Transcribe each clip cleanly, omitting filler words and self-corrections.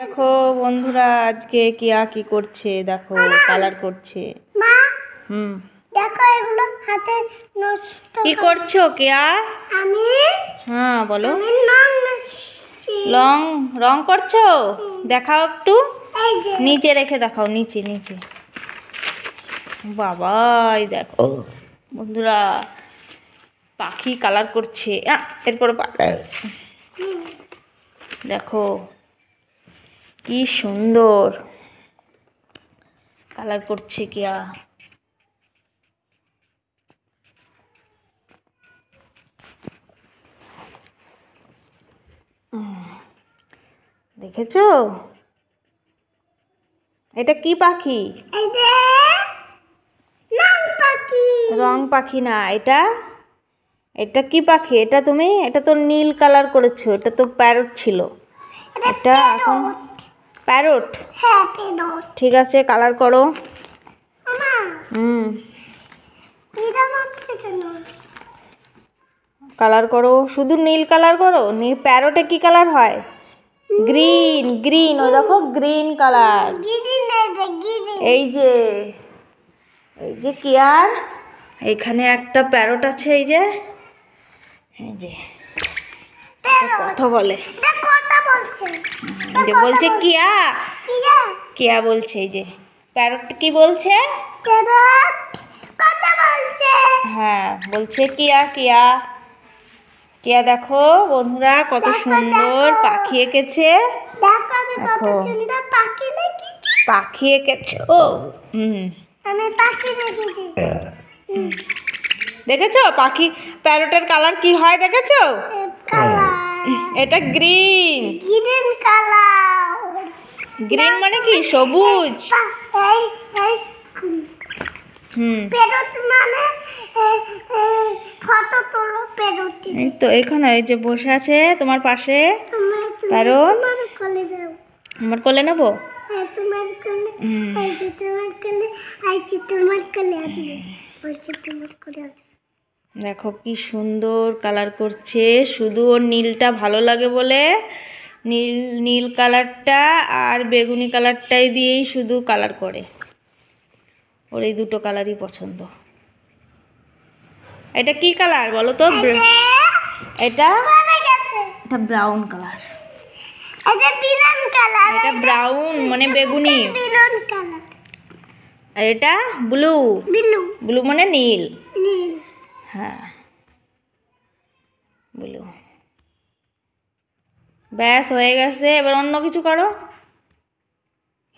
দেখো বন্ধুরা, আজকে কিয়া কি করছে দেখো, কালার করছে। মা হুম, দেখো এগুলো হাতে নষ্ট। কি করছো কিয়া? আমি হ্যাঁ বলো। আমি রং করছি। রং করছো? দেখাও একটু, এই যে নিচে রেখে দেখাও, নিচে নিচে। বাবা এই দেখো বন্ধুরা, পাখি কালার করছে। এরপরে দেখো কি সুন্দর কালার করছে কিয়া। দেখেছো? এটা কি পাখি? এই যে রং পাখি। রং পাখি না, এটা এটা কি পাখি? এটা তো নীল কালার করেছো, এটা তো প্যারট ছিল। এটা এখন প্যারট। হ্যাঁ প্যারট। ঠিক আছে, কালার করো। মামা হুম, এটা মাপছে কেন? কালার করো, শুধু নীল কালার করো। প্যারটে কি কালার হয়? গ্রিন। গ্রিন, ওই দেখো গ্রিন কালার। গ্রিন, এটা গ্রিন। এই যে কিয়ার এইখানে একটা প্যারট আছে, এই যে কথা বলে। এটা কথা বলছে। এই যে বলছে কিয়া, কিয়া কিয়া বলছে। এই যে প্যারট কি বলছে? প্যারট কথা বলছে। হ্যাঁ বলছে কিয়া কিয়া কিয়া। দেখো বন্ধুরা, কত সুন্দর পাখি এঁকেছে। দেখো আমি কত দেখো সুন্দর পাখি দেখি। পাখি এঁকেছো। আমি পাখি দেখেছি। দেখেছো পাখি প্যারটের কালার কি হয় দেখেছো? এটা গ্রিন। Green colour. গ্রিন মানে কি? সবুজ। এই এই হুম, প্যারট মানে ফটো তোলো প্যারট। এই তো এখানে এই যে বসে আছে তোমার পাশে প্যারট। তোমার কোলে দাও। আমার কোলে নেবো? হ্যাঁ তোমার কোলে। এই যে তোমার কোলে, এই যে তোমার কোলে আসবে। বলছে তোমার কোলে আসবে। দেখো কি সুন্দর কালার করছে, শুধু ওর নীলটা ভালো লাগে বলে নীল নীল কালারটা আর বেগুনি কালারটাই দিয়েই শুধু কালার করে। ওর এই দুটো কালারই পছন্দ। এটা কি কালার বলো তো? এটা এটা ব্রাউন কালার। এটা বিলন কালার। এটা ব্রাউন মানে বেগুনি। বিলন কালার। আর এটা ব্লু। ব্লু। ব্লু মানে নীল। নীল। হ্যাঁ ব্লু। ব্যাস হয়ে গেছে, এবার অন্য কিছু করো।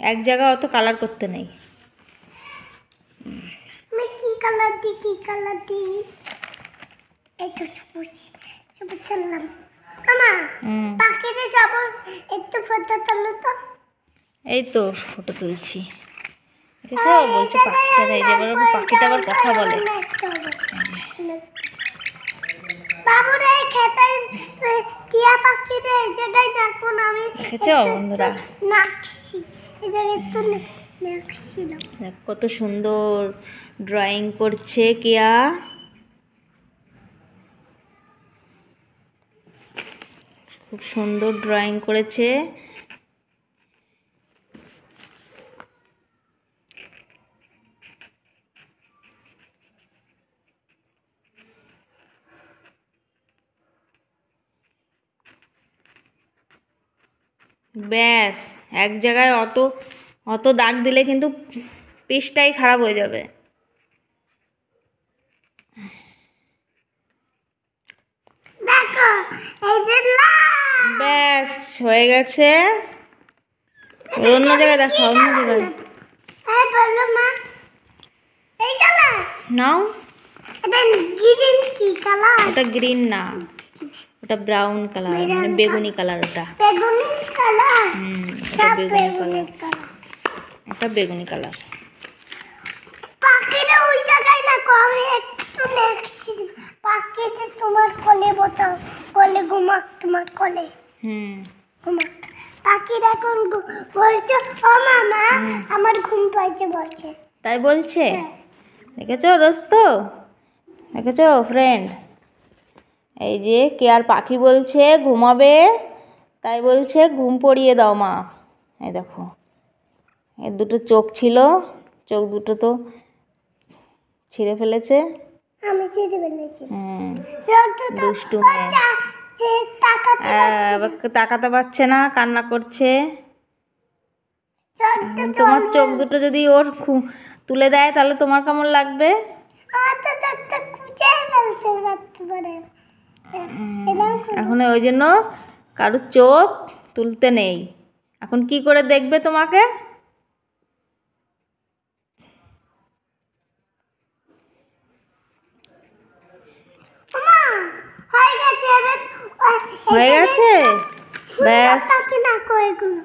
এক জায়গায় অত কালার করতে নেই। আমি কি কালার দিই, কি কালার দিই? এই তো সবুজ। সবুজ ছাড়লাম। মামা পাখিতে যাব, একটু ফটো তোলো তো। এই তো ফটো তুলছি। দেখেছো? বলছে পাখিটার, এই যে পাখিটা আবার কথা বলে। বাবুরে খেতে টিয়া পাখিরে এই জায়গায় দেখুন। আমি দেখেছো বন্ধুরা? নাচছি এই জায়গায় তো নাচছিল। কত সুন্দর ড্রয়িং করছে কিয়া। খুব সুন্দর ড্রয়িং করেছে। ব্যাস এক জায়গায় অত অত দাগ দিলে কিন্তু পেজটাই খারাপ হয়ে যাবে। দেখো এই যে ব্যাস হয়ে গেছে। অন্য জায়গায় দেখা, অন্য জায়গায় এই বলো মা, এই কালার নাও। এটা গ্রিন কি কালার? ওটা গ্রিন না, ওটা ব্রাউন কালার মানে বেগুনি কালার। ওটা বেগুনি কালার। এটা বেগুনি কালার। এটা বেগুনি কালার। পাখিটা ওই জায়গায় না, আমি একটু দেখছি। পাখিটা তোমার কোলে বসাও, কোলে ঘুমাক, তোমার কোলে ঘুমাক। পাখিটা এখন বলছে ও মামা আমার ঘুম পাইছে বলছে। তাই বলছে? দেখেছো দোস্ত, দেখেছো ফ্রেন্ড? এই যে কে আর পাখি বলছে ঘুমাবে, তাই বলছে ঘুম পড়িয়ে দাও মা। এই দেখো, এর দুটো চোখ ছিল, চোখ দুটো তো ছিঁড়ে ফেলেছে। আমি চিড়ে ফেলেছি। হুম, চোখটা তো দুষ্টু মেয়ে। যে তাকাতে পারছি না। এবার তাকাতে পারছে না, কান্না করছে। চোখটা তোমার চলবে। চোখ দুটো যদি ওর তুলে দেয় তাহলে তোমার কেমন লাগবে? আমার তো চোখটা খুঁজে ফেলতে পারতে পারে। এরকম এখন ওই জন্য কারোর চোখ তুলতে নেই। এখন কি করে দেখবে তোমাকে? মা হয়ে গেছে এবার হয়ে গেছে, ব্যাস। তাকে না কো এগুলো